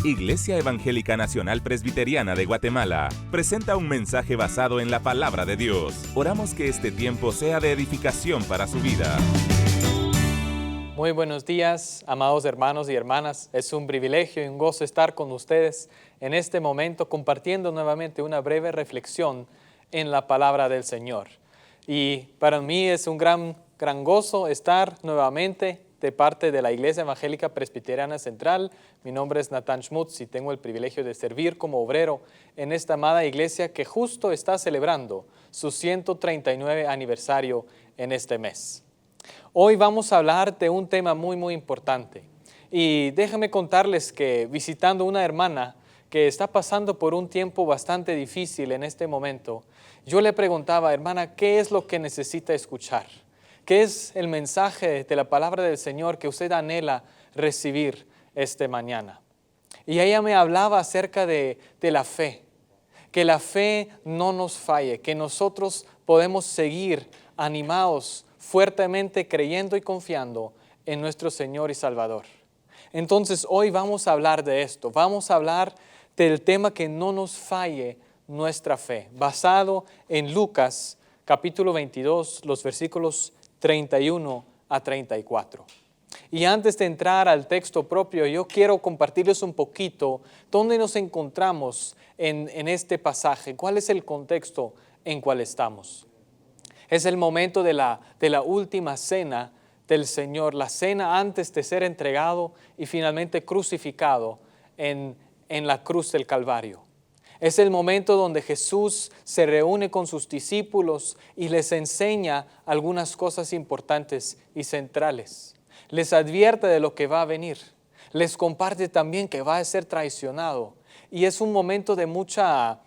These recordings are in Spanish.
Iglesia Evangélica Nacional Presbiteriana de Guatemala presenta un mensaje basado en la palabra de Dios. Oramos que este tiempo sea de edificación para su vida. Muy buenos días, amados hermanos y hermanas. Es un privilegio y un gozo estar con ustedes en este momento compartiendo nuevamente una breve reflexión en la palabra del Señor. Y para mí es un gran gozo estar nuevamente de parte de la Iglesia Evangélica Presbiteriana Central. Mi nombre es Natán Schmutz y tengo el privilegio de servir como obrero en esta amada iglesia que justo está celebrando su 139 aniversario en este mes. Hoy vamos a hablar de un tema muy importante. Y déjenme contarles que visitando una hermana que está pasando por un tiempo bastante difícil en este momento, yo le preguntaba, hermana, ¿qué es lo que necesita escuchar? ¿Qué es el mensaje de la palabra del Señor que usted anhela recibir esta mañana? Y ella me hablaba acerca de la fe, que la fe no nos falle, que nosotros podemos seguir animados, fuertemente creyendo y confiando en nuestro Señor y Salvador. Entonces hoy vamos a hablar de esto, vamos a hablar del tema que no nos falle nuestra fe, basado en Lucas capítulo 22, los versículos 31 a 34. Y antes de entrar al texto propio, yo quiero compartirles un poquito dónde nos encontramos en este pasaje, cuál es el contexto en cual estamos. Es el momento de la última cena del Señor, la cena antes de ser entregado y finalmente crucificado en la cruz del Calvario. Es el momento donde Jesús se reúne con sus discípulos y les enseña algunas cosas importantes y centrales. Les advierte de lo que va a venir. Les comparte también que va a ser traicionado. Y es un momento de mucha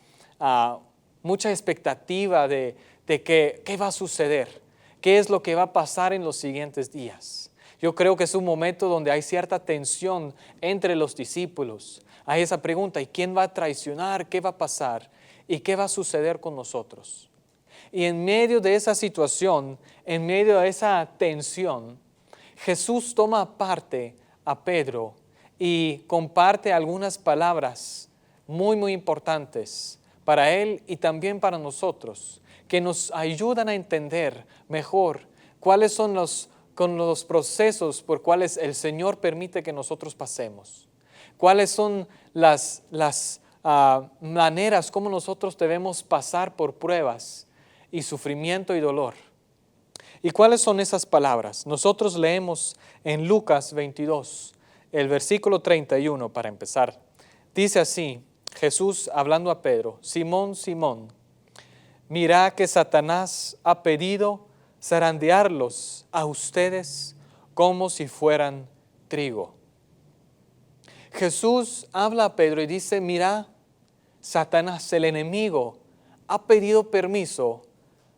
expectativa de qué va a suceder, qué es lo que va a pasar en los siguientes días. Yo creo que es un momento donde hay cierta tensión entre los discípulos. Hay esa pregunta, ¿y quién va a traicionar? ¿Qué va a pasar? ¿Y qué va a suceder con nosotros? Y en medio de esa situación, en medio de esa tensión, Jesús toma parte a Pedro y comparte algunas palabras muy importantes para él y también para nosotros, que nos ayudan a entender mejor cuáles son los procesos por cuales el Señor permite que nosotros pasemos. ¿Cuáles son las maneras como nosotros debemos pasar por pruebas y sufrimiento y dolor? ¿Y cuáles son esas palabras? Nosotros leemos en Lucas 22, el versículo 31 para empezar. Dice así, Jesús hablando a Pedro, Simón, Simón, mira que Satanás ha pedido zarandearlos a ustedes como si fueran trigo. Jesús habla a Pedro y dice, mira, Satanás, el enemigo, ha pedido permiso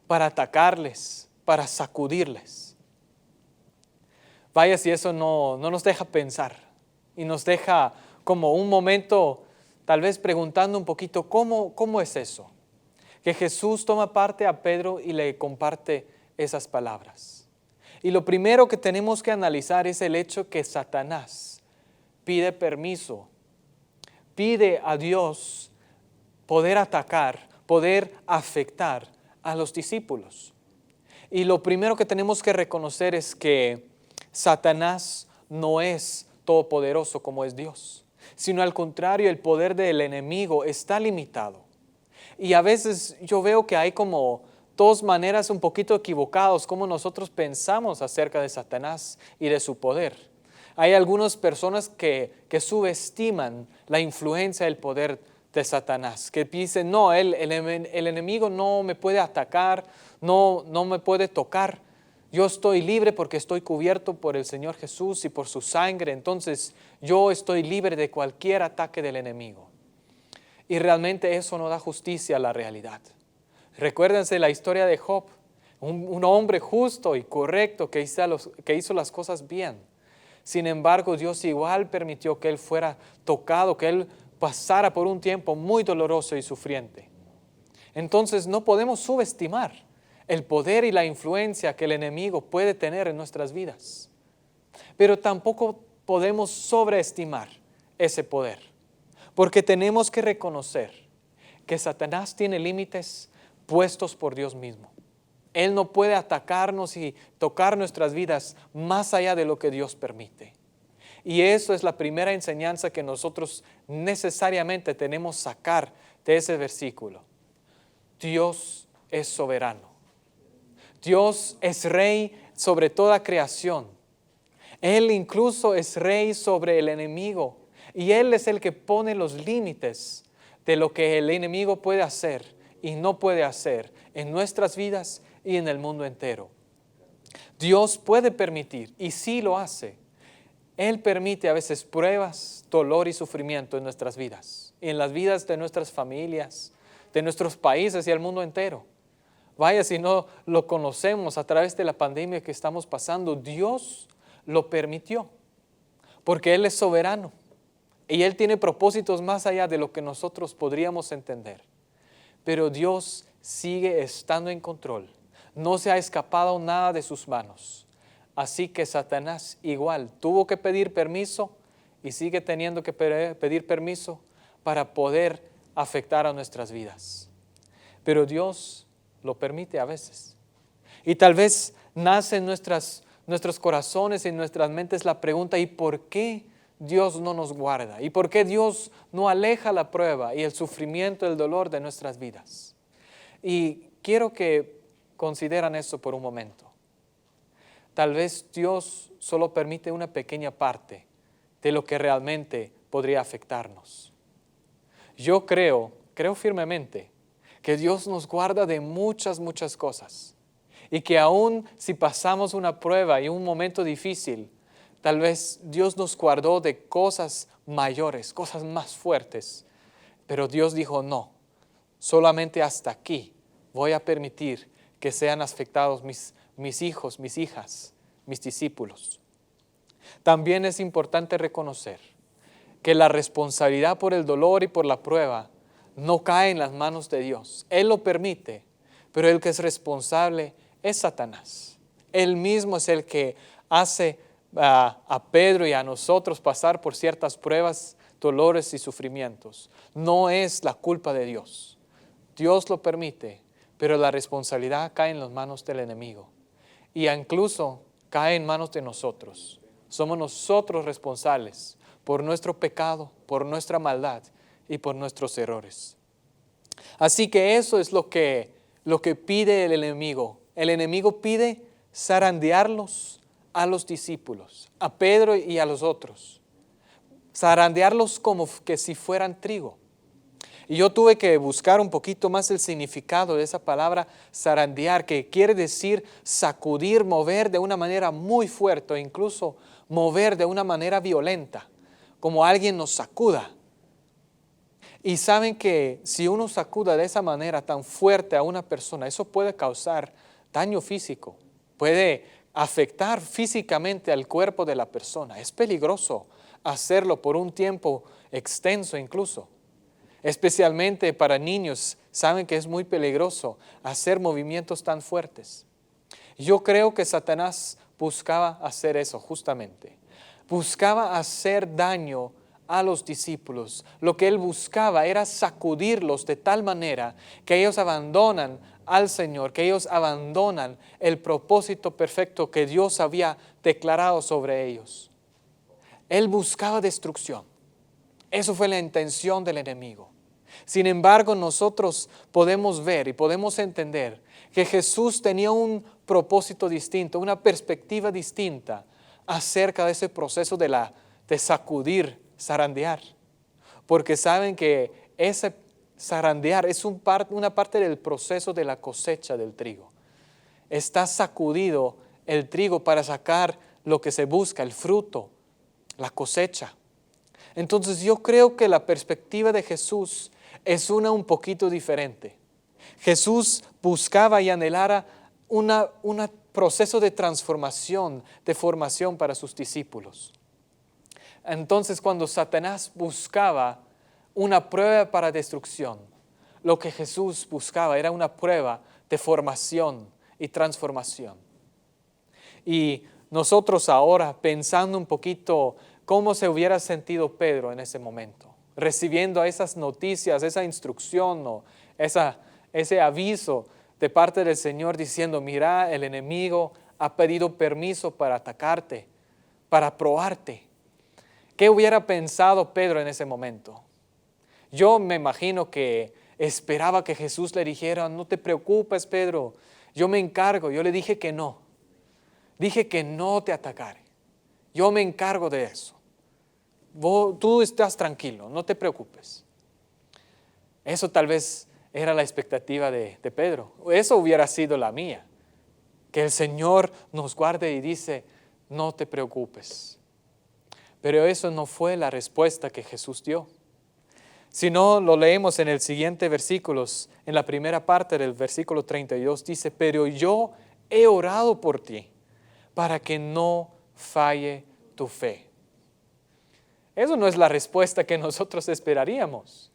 para atacarles, para sacudirles. Vaya si eso no nos deja pensar y nos deja como un momento tal vez preguntando un poquito, ¿cómo es eso? Que Jesús toma parte a Pedro y le comparte esas palabras. Y lo primero que tenemos que analizar es el hecho que Satanás pide permiso, pide a Dios poder atacar, poder afectar a los discípulos. Y lo primero que tenemos que reconocer es que Satanás no es todopoderoso como es Dios, sino al contrario, el poder del enemigo está limitado. Y a veces yo veo que hay como dos maneras un poquito equivocadas como nosotros pensamos acerca de Satanás y de su poder. Hay algunas personas que subestiman la influencia del poder de Satanás, que dicen, no, el enemigo no me puede atacar, no me puede tocar. Yo estoy libre porque estoy cubierto por el Señor Jesús y por su sangre, entonces yo estoy libre de cualquier ataque del enemigo. Y realmente eso no da justicia a la realidad. Recuérdense la historia de Job, un hombre justo y correcto que hizo las cosas bien. Sin embargo, Dios igual permitió que él fuera tocado, que él pasara por un tiempo muy doloroso y sufriente. Entonces no podemos subestimar el poder y la influencia que el enemigo puede tener en nuestras vidas. Pero tampoco podemos sobreestimar ese poder. Porque tenemos que reconocer que Satanás tiene límites puestos por Dios mismo. Él no puede atacarnos y tocar nuestras vidas más allá de lo que Dios permite. Y eso es la primera enseñanza que nosotros necesariamente tenemos que sacar de ese versículo. Dios es soberano. Dios es rey sobre toda creación. Él incluso es rey sobre el enemigo. Y Él es el que pone los límites de lo que el enemigo puede hacer y no puede hacer en nuestras vidas y en el mundo entero. Dios puede permitir, y sí lo hace. Él permite a veces pruebas, dolor y sufrimiento en nuestras vidas, en las vidas de nuestras familias, de nuestros países y el mundo entero. Vaya, si no lo conocemos a través de la pandemia que estamos pasando, Dios lo permitió, porque Él es soberano y Él tiene propósitos más allá de lo que nosotros podríamos entender. Pero Dios sigue estando en control, no se ha escapado nada de sus manos. Así que Satanás igual tuvo que pedir permiso y sigue teniendo que pedir permiso para poder afectar a nuestras vidas. Pero Dios lo permite a veces. Y tal vez nace en nuestros corazones y en nuestras mentes la pregunta: ¿y por qué Dios no nos guarda? ¿Y por qué Dios no aleja la prueba y el sufrimiento, el dolor de nuestras vidas? Y quiero que consideren eso por un momento. Tal vez Dios solo permite una pequeña parte de lo que realmente podría afectarnos. Yo creo firmemente que Dios nos guarda de muchas cosas. Y que aún si pasamos una prueba y un momento difícil, tal vez Dios nos guardó de cosas mayores, cosas más fuertes. Pero Dios dijo: no, solamente hasta aquí voy a permitir que sean afectados mis hijos, mis hijas, mis discípulos. También es importante reconocer que la responsabilidad por el dolor y por la prueba no cae en las manos de Dios. Él lo permite, pero el que es responsable es Satanás. Él mismo es el que hace a Pedro y a nosotros pasar por ciertas pruebas, dolores y sufrimientos. No es la culpa de Dios. Dios lo permite, pero la responsabilidad cae en las manos del enemigo. Y incluso cae en manos de nosotros. Somos nosotros responsables por nuestro pecado, por nuestra maldad y por nuestros errores. Así que eso es lo que pide el enemigo. El enemigo pide zarandearlos a los discípulos, a Pedro y a los otros. Zarandearlos como que si fueran trigo. Y yo tuve que buscar un poquito más el significado de esa palabra zarandear, que quiere decir sacudir, mover de una manera muy fuerte, o incluso mover de una manera violenta, como alguien nos sacuda. Y saben que si uno sacuda de esa manera tan fuerte a una persona, eso puede causar daño físico, puede afectar físicamente al cuerpo de la persona. Es peligroso hacerlo por un tiempo extenso incluso. Especialmente para niños, saben que es muy peligroso hacer movimientos tan fuertes. Yo creo que Satanás buscaba hacer eso justamente. Buscaba hacer daño a los discípulos. Lo que él buscaba era sacudirlos de tal manera que ellos abandonan al Señor, que ellos abandonan el propósito perfecto que Dios había declarado sobre ellos. Él buscaba destrucción. Eso fue la intención del enemigo. Sin embargo, nosotros podemos ver y podemos entender que Jesús tenía un propósito distinto, una perspectiva distinta acerca de ese proceso de sacudir, zarandear. Porque saben que ese zarandear es una parte del proceso de la cosecha del trigo. Está sacudido el trigo para sacar lo que se busca, el fruto, la cosecha. Entonces yo creo que la perspectiva de Jesús es un poquito diferente. Jesús buscaba y anhelara un proceso de transformación, de formación para sus discípulos. Entonces cuando Satanás buscaba una prueba para destrucción, lo que Jesús buscaba era una prueba de formación y transformación. Y nosotros ahora, pensando un poquito cómo se hubiera sentido Pedro en ese momento, recibiendo esas noticias, esa instrucción o ese aviso de parte del Señor diciendo, mira, el enemigo ha pedido permiso para atacarte, para probarte. ¿Qué hubiera pensado Pedro en ese momento? Yo me imagino que esperaba que Jesús le dijera, no te preocupes, Pedro, yo me encargo. Yo le dije que no. Dije que no te atacaré. Yo me encargo de eso. Tú estás tranquilo, no te preocupes. Eso tal vez era la expectativa de Pedro. Eso hubiera sido la mía. Que el Señor nos guarde y dice, no te preocupes. Pero eso no fue la respuesta que Jesús dio. Si no, lo leemos en el siguiente versículos, en la primera parte del versículo 32, dice, pero yo he orado por ti, para que no falle tu fe. Eso no es la respuesta que nosotros esperaríamos.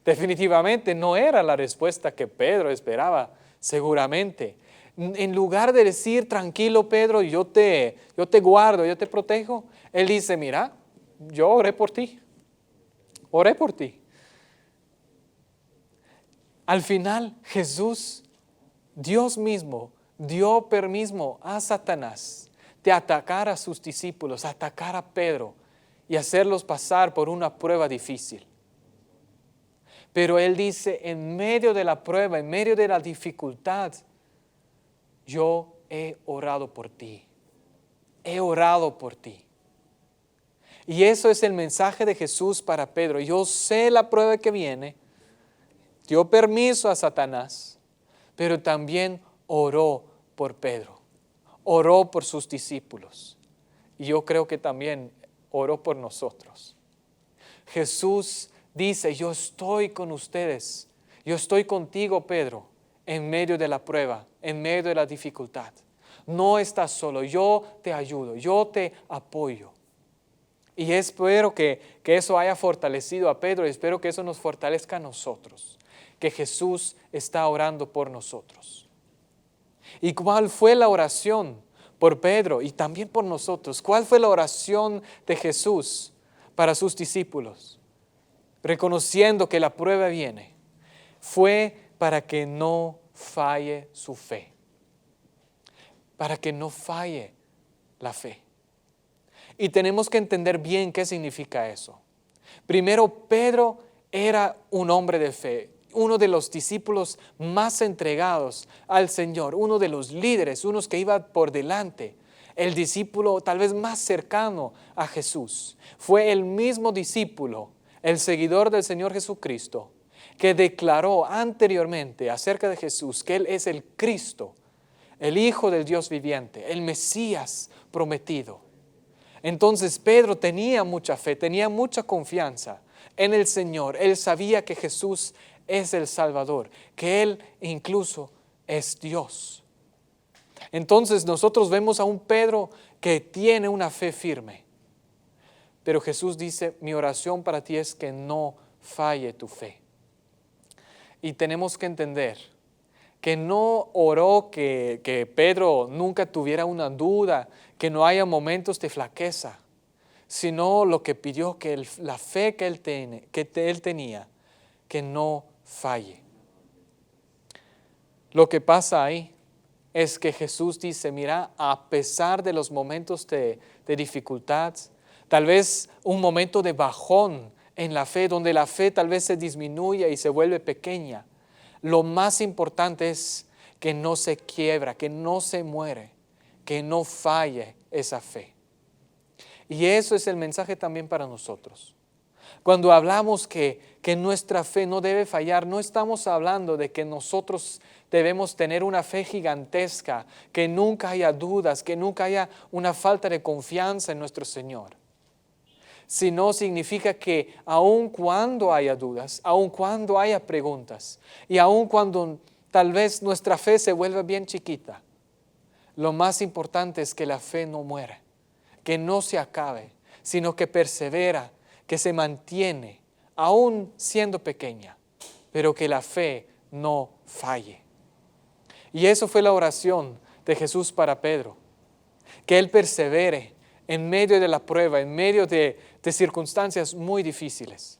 Definitivamente no era la respuesta que Pedro esperaba, seguramente. En lugar de decir, tranquilo Pedro, yo te guardo, yo te protejo, él dice, mira, yo oré por ti. Oré por ti. Al final Jesús, Dios mismo, dio permiso a Satanás de atacar a sus discípulos, atacar a Pedro y hacerlos pasar por una prueba difícil. Pero Él dice, en medio de la prueba, en medio de la dificultad, yo he orado por ti. He orado por ti. Y eso es el mensaje de Jesús para Pedro. Yo sé la prueba que viene. Dio permiso a Satanás, pero también oró por Pedro. Oró por sus discípulos. Y yo creo que también oró por nosotros. Jesús dice, yo estoy con ustedes. Yo estoy contigo, Pedro, en medio de la prueba, en medio de la dificultad. No estás solo, yo te ayudo, yo te apoyo. Y espero que eso haya fortalecido a Pedro y espero que eso nos fortalezca a nosotros. Que Jesús está orando por nosotros. ¿Y cuál fue la oración por Pedro y también por nosotros? ¿Cuál fue la oración de Jesús para sus discípulos? Reconociendo que la prueba viene, fue para que no falle su fe. Para que no falle la fe. Y tenemos que entender bien qué significa eso. Primero, Pedro era un hombre de fe, uno de los discípulos más entregados al Señor, uno de los líderes, unos que iba por delante, el discípulo tal vez más cercano a Jesús. Fue el mismo discípulo, el seguidor del Señor Jesucristo, que declaró anteriormente acerca de Jesús que Él es el Cristo, el Hijo del Dios viviente, el Mesías prometido. Entonces Pedro tenía mucha fe, tenía mucha confianza en el Señor. Él sabía que Jesús es el Salvador, que Él incluso es Dios. Entonces nosotros vemos a un Pedro que tiene una fe firme. Pero Jesús dice, mi oración para ti es que no falle tu fe. Y tenemos que entender que no oró que Pedro nunca tuviera una duda, que no haya momentos de flaqueza, sino lo que pidió que la fe que él tenía, que no falle. Lo que pasa ahí es que Jesús dice, mira, a pesar de los momentos de dificultad, tal vez un momento de bajón en la fe, donde la fe tal vez se disminuye y se vuelve pequeña, lo más importante es que no se quiebra, que no se muere, que no falle esa fe. Y eso es el mensaje también para nosotros. Cuando hablamos que nuestra fe no debe fallar, no estamos hablando de que nosotros debemos tener una fe gigantesca, que nunca haya dudas, que nunca haya una falta de confianza en nuestro Señor. Sino significa que aun cuando haya dudas, aun cuando haya preguntas, y aun cuando tal vez nuestra fe se vuelva bien chiquita, lo más importante es que la fe no muera, que no se acabe, sino que persevera, que se mantiene, aún siendo pequeña, pero que la fe no falle. Y eso fue la oración de Jesús para Pedro, que él persevere en medio de la prueba, en medio de circunstancias muy difíciles.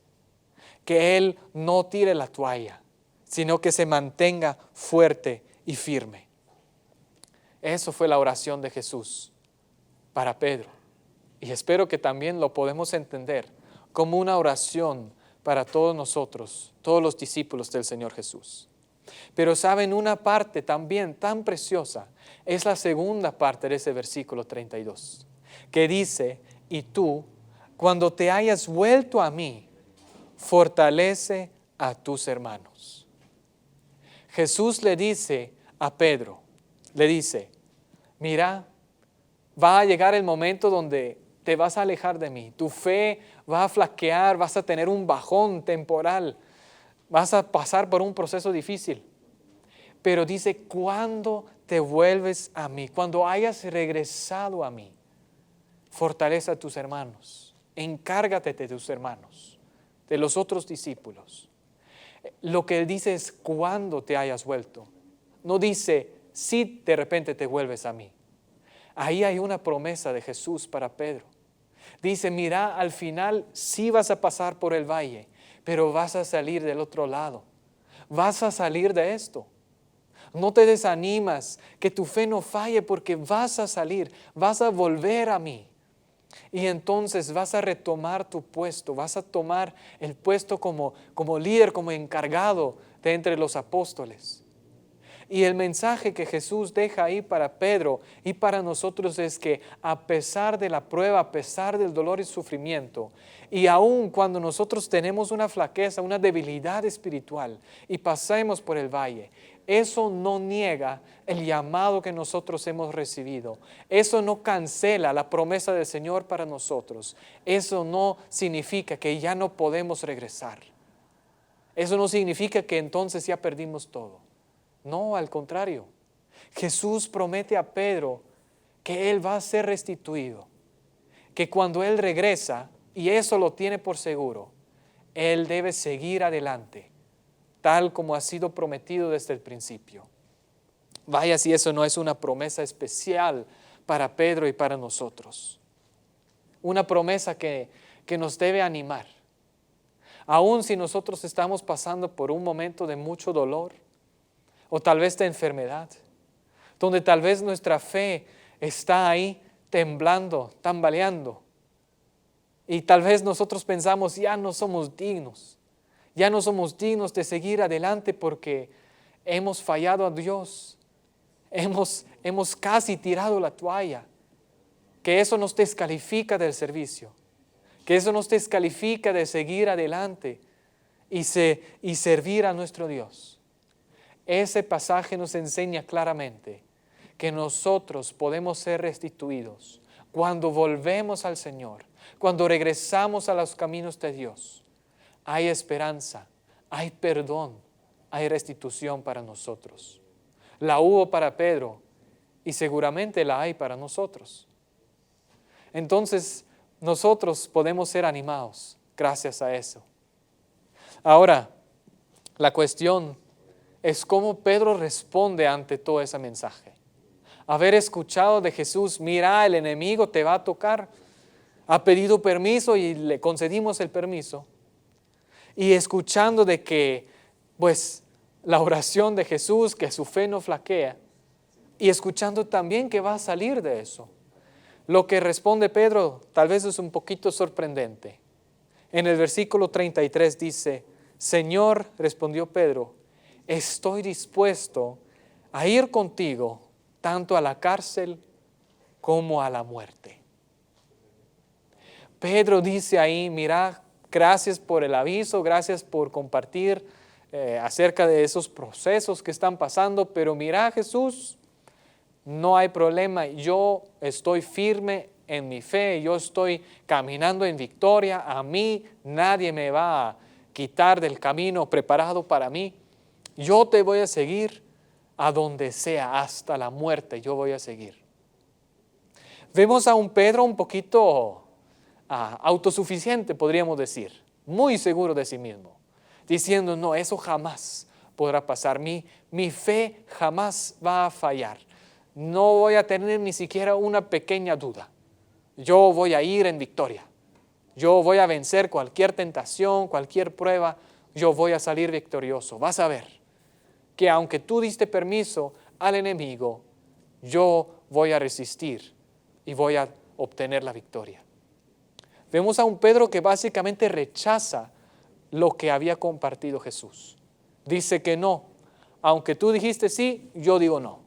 que él no tire la toalla, sino que se mantenga fuerte y firme. Eso fue la oración de Jesús para Pedro. Y espero que también lo podemos entender como una oración para todos nosotros, todos los discípulos del Señor Jesús. Pero saben, una parte también tan preciosa es la segunda parte de ese versículo 32, que dice: y tú, cuando te hayas vuelto a mí, fortalece a tus hermanos. Jesús le dice a Pedro, le dice: mira, va a llegar el momento donde te vas a alejar de mí, tu fe va a flaquear, vas a tener un bajón temporal, vas a pasar por un proceso difícil. Pero dice, cuando te vuelves a mí, cuando hayas regresado a mí, fortalece a tus hermanos, encárgate de tus hermanos, de los otros discípulos. Lo que él dice es cuando te hayas vuelto. No dice si de repente te vuelves a mí. Ahí hay una promesa de Jesús para Pedro. Dice, mira, al final sí vas a pasar por el valle, pero vas a salir del otro lado. Vas a salir de esto. No te desanimas, que tu fe no falle, porque vas a salir, vas a volver a mí. Y entonces vas a retomar tu puesto, vas a tomar el puesto como líder, como encargado de entre los apóstoles. Y el mensaje que Jesús deja ahí para Pedro y para nosotros es que a pesar de la prueba, a pesar del dolor y sufrimiento, y aun cuando nosotros tenemos una flaqueza, una debilidad espiritual y pasemos por el valle, eso no niega el llamado que nosotros hemos recibido. Eso no cancela la promesa del Señor para nosotros. Eso no significa que ya no podemos regresar. Eso no significa que entonces ya perdimos todo. No, al contrario. Jesús promete a Pedro que él va a ser restituido. Que cuando él regresa, y eso lo tiene por seguro, él debe seguir adelante, tal como ha sido prometido desde el principio. Vaya si eso no es una promesa especial para Pedro y para nosotros. Una promesa que nos debe animar. Aun si nosotros estamos pasando por un momento de mucho dolor, o tal vez de enfermedad, donde tal vez nuestra fe está ahí temblando, tambaleando, y tal vez nosotros pensamos, ya no somos dignos de seguir adelante porque hemos fallado a Dios, hemos casi tirado la toalla, que eso nos descalifica del servicio, que eso nos descalifica de seguir adelante y servir a nuestro Dios. Ese pasaje nos enseña claramente que nosotros podemos ser restituidos cuando volvemos al Señor, cuando regresamos a los caminos de Dios. Hay esperanza, hay perdón, hay restitución para nosotros. La hubo para Pedro y seguramente la hay para nosotros. Entonces, nosotros podemos ser animados gracias a eso. Ahora, la cuestión es cómo Pedro responde ante todo ese mensaje. Haber escuchado de Jesús, mira, el enemigo te va a tocar. Ha pedido permiso y le concedimos el permiso. Y escuchando de que, la oración de Jesús, que su fe no flaquea. Y escuchando también que va a salir de eso. Lo que responde Pedro tal vez es un poquito sorprendente. En el versículo 33 dice, Señor, respondió Pedro, estoy dispuesto a ir contigo tanto a la cárcel como a la muerte. Pedro dice ahí, mira, gracias por el aviso, gracias por compartir acerca de esos procesos que están pasando, pero mira, Jesús, no hay problema, yo estoy firme en mi fe, yo estoy caminando en victoria, a mí nadie me va a quitar del camino preparado para mí. Yo te voy a seguir a donde sea, hasta la muerte yo voy a seguir. Vemos a un Pedro un poquito autosuficiente, podríamos decir, muy seguro de sí mismo, diciendo, no, eso jamás podrá pasar, mi fe jamás va a fallar, no voy a tener ni siquiera una pequeña duda, yo voy a ir en victoria, Yo voy a vencer cualquier tentación, cualquier prueba, yo voy a salir victorioso. Vas a ver que aunque tú diste permiso al enemigo, yo voy a resistir y voy a obtener la victoria. Vemos a un Pedro que básicamente rechaza lo que había compartido Jesús. Dice que no. Aunque tú dijiste sí, yo digo no.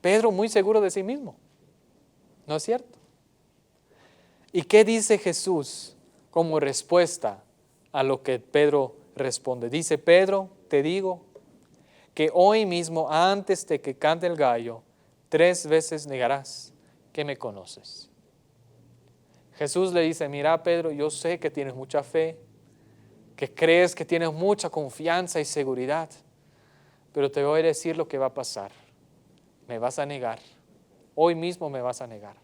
Pedro muy seguro de sí mismo. ¿No es cierto? ¿Y qué dice Jesús como respuesta a lo que Pedro responde? Dice, Pedro, te digo que hoy mismo, antes de que cante el gallo, 3 veces negarás que me conoces. Jesús le dice, mira Pedro, yo sé que tienes mucha fe, que crees que tienes mucha confianza y seguridad, pero te voy a decir lo que va a pasar. Me vas a negar. Hoy mismo me vas a negar.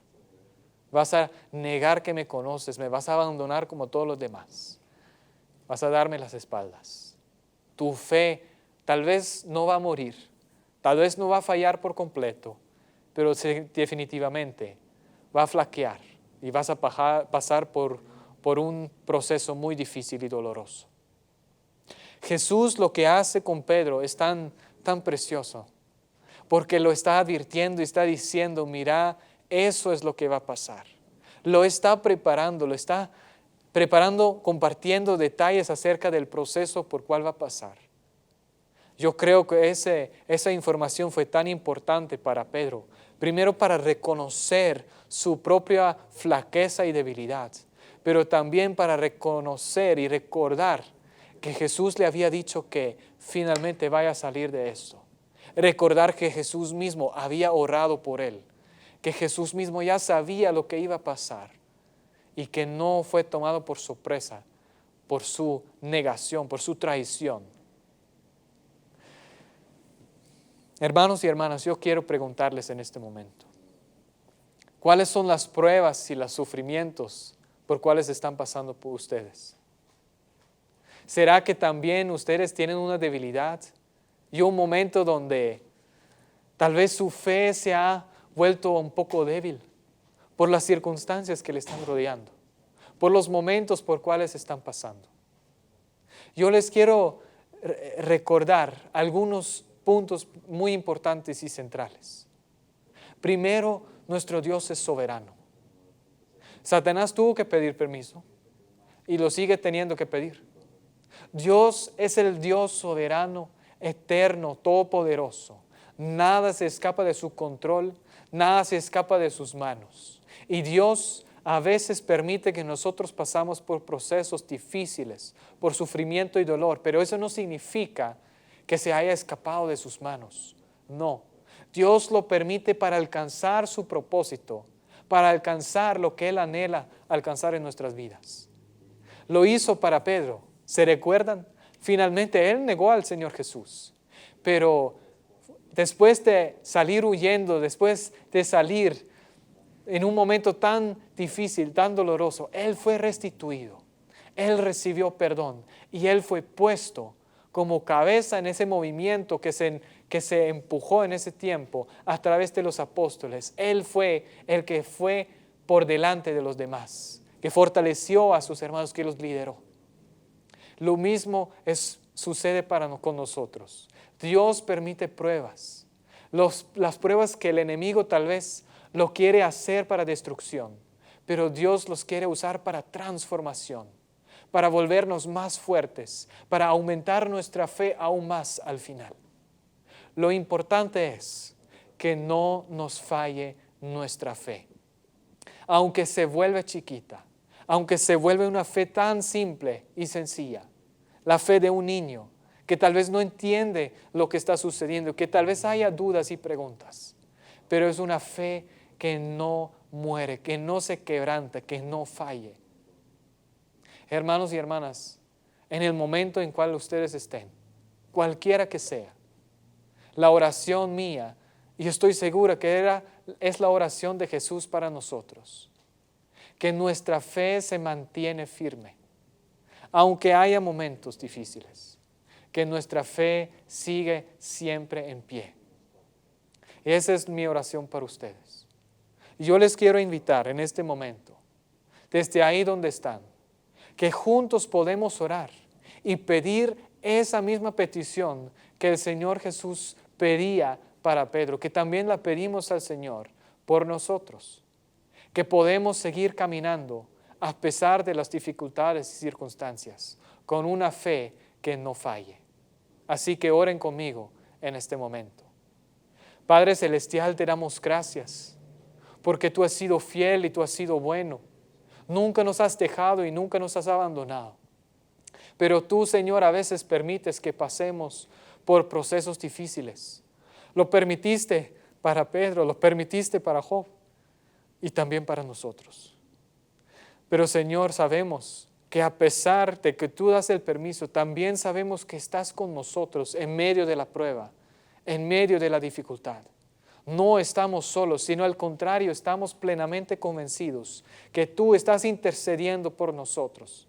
Vas a negar que me conoces, me vas a abandonar como todos los demás. Vas a darme las espaldas. Tu fe tal vez no va a morir, tal vez no va a fallar por completo, pero definitivamente va a flaquear y vas a pasar por un proceso muy difícil y doloroso. Jesús lo que hace con Pedro es tan precioso, porque lo está advirtiendo y está diciendo, mira, eso es lo que va a pasar. Lo está preparando, compartiendo detalles acerca del proceso por cual va a pasar. Yo creo que esa información fue tan importante para Pedro. Primero para reconocer su propia flaqueza y debilidad, pero también para reconocer y recordar que Jesús le había dicho que finalmente vaya a salir de esto. Recordar que Jesús mismo había orado por él, que Jesús mismo ya sabía lo que iba a pasar y que no fue tomado por sorpresa por su negación, por su traición. Hermanos y hermanas, yo quiero preguntarles en este momento, ¿cuáles son las pruebas y los sufrimientos por cuales están pasando por ustedes? ¿Será que también ustedes tienen una debilidad y un momento donde tal vez su fe se ha vuelto un poco débil por las circunstancias que le están rodeando, por los momentos por cuales están pasando? Yo les quiero recordar algunos puntos muy importantes y centrales. Primero, nuestro Dios es soberano. Satanás tuvo que pedir permiso y lo sigue teniendo que pedir. Dios es el Dios soberano, eterno, todopoderoso. Nada se escapa de su control, nada se escapa de sus manos. Y Dios a veces permite que nosotros pasamos por procesos difíciles, por sufrimiento y dolor, pero eso no significa que se haya escapado de sus manos. No, Dios lo permite para alcanzar su propósito, para alcanzar lo que Él anhela alcanzar en nuestras vidas. Lo hizo para Pedro, ¿se recuerdan? Finalmente Él negó al Señor Jesús, pero después de salir huyendo, después de salir en un momento tan difícil, tan doloroso, Él fue restituido, Él recibió perdón y Él fue puesto como cabeza en ese movimiento que se empujó en ese tiempo a través de los apóstoles. Él fue el que fue por delante de los demás, que fortaleció a sus hermanos, que los lideró. Lo mismo sucede con nosotros. Dios permite pruebas. Las pruebas que el enemigo tal vez lo quiere hacer para destrucción, pero Dios los quiere usar para transformación, para volvernos más fuertes, para aumentar nuestra fe aún más al final. Lo importante es que no nos falle nuestra fe. Aunque se vuelve chiquita, aunque se vuelve una fe tan simple y sencilla, la fe de un niño que tal vez no entiende lo que está sucediendo, que tal vez haya dudas y preguntas, pero es una fe que no muere, que no se quebranta, que no falle. Hermanos y hermanas, en el momento en cual ustedes estén, cualquiera que sea, la oración mía, y estoy segura que es la oración de Jesús para nosotros, que nuestra fe se mantiene firme, aunque haya momentos difíciles, que nuestra fe sigue siempre en pie. Esa es mi oración para ustedes. Y yo les quiero invitar en este momento desde ahí donde están, que juntos podemos orar y pedir esa misma petición que el Señor Jesús pedía para Pedro, que también la pedimos al Señor por nosotros, que podemos seguir caminando a pesar de las dificultades y circunstancias, con una fe que no falle. Así que oren conmigo en este momento. Padre Celestial, te damos gracias, porque tú has sido fiel y tú has sido bueno. Nunca nos has dejado y nunca nos has abandonado. Pero tú, Señor, a veces permites que pasemos por procesos difíciles. Lo permitiste para Pedro, lo permitiste para Job y también para nosotros. Pero, Señor, sabemos que a pesar de que tú das el permiso, también sabemos que estás con nosotros en medio de la prueba, en medio de la dificultad. No estamos solos, sino al contrario, estamos plenamente convencidos que tú estás intercediendo por nosotros,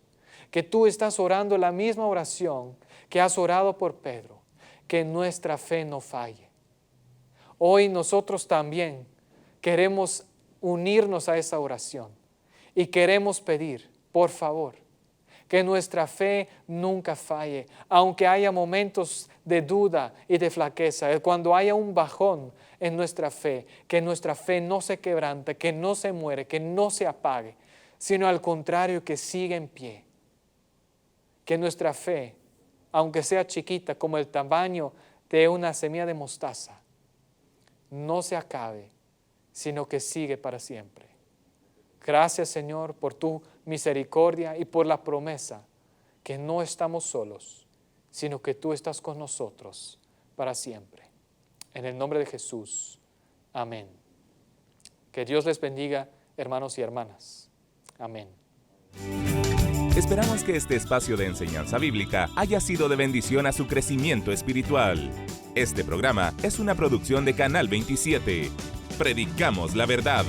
que tú estás orando la misma oración que has orado por Pedro, que nuestra fe no falle. Hoy nosotros también queremos unirnos a esa oración y queremos pedir, por favor, que nuestra fe nunca falle, aunque haya momentos de duda y de flaqueza, cuando haya un bajón en nuestra fe, que nuestra fe no se quebrante, que no se muere, que no se apague, sino al contrario, que siga en pie. Que nuestra fe, aunque sea chiquita como el tamaño de una semilla de mostaza, no se acabe, sino que sigue para siempre. Gracias, Señor, por tu misericordia y por la promesa que no estamos solos, sino que tú estás con nosotros para siempre. En el nombre de Jesús. Amén. Que Dios les bendiga, hermanos y hermanas. Amén. Esperamos que este espacio de enseñanza bíblica haya sido de bendición a su crecimiento espiritual. Este programa es una producción de Canal 27. Predicamos la verdad.